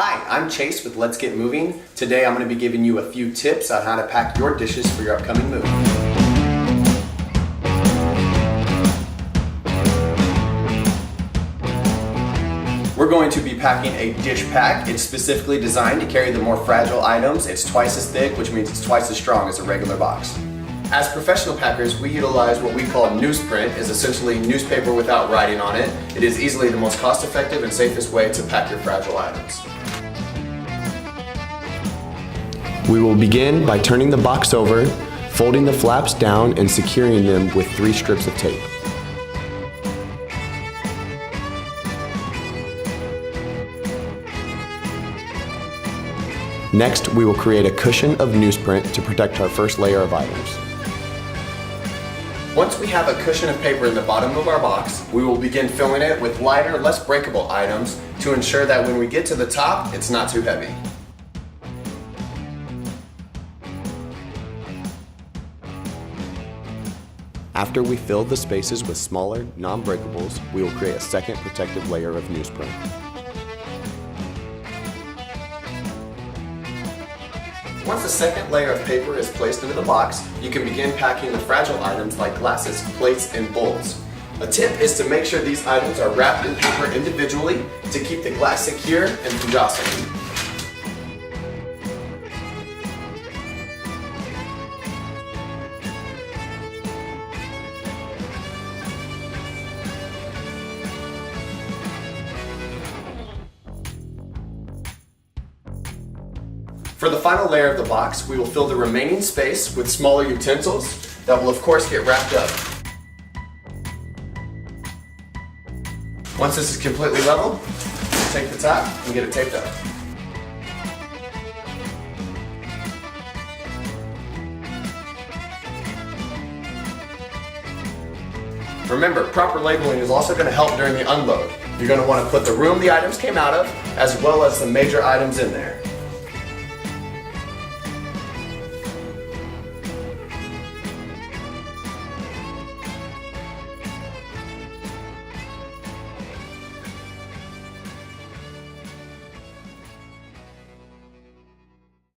Hi, I'm Chase with Let's Get Moving. Today I'm going to be giving you a few tips on how to pack your dishes for your upcoming move. We're going to be packing a dish pack. It's specifically designed to carry the more fragile items. It's twice as thick, which means it's twice as strong as a regular box. As professional packers, we utilize what we call newsprint. It's essentially newspaper without writing on it. It is easily the most cost-effective and safest way to pack your fragile items. We will begin by turning the box over, folding the flaps down, and securing them with 3 strips of tape. Next, we will create a cushion of newsprint to protect our first layer of items. Once we have a cushion of paper in the bottom of our box, we will begin filling it with lighter, less breakable items to ensure that when we get to the top, it's not too heavy. After we fill the spaces with smaller, non-breakables, we will create a second protective layer of newsprint. Once the second layer of paper is placed into the box, you can begin packing the fragile items like glasses, plates, and bowls. A tip is to make sure these items are wrapped in paper individually to keep the glass secure and from jostling. For the final layer of the box, we will fill the remaining space with smaller utensils that will of course get wrapped up. Once this is completely level, take the top and get it taped up. Remember, proper labeling is also going to help during the unload. You're going to want to put the room the items came out of, as well as the major items in there.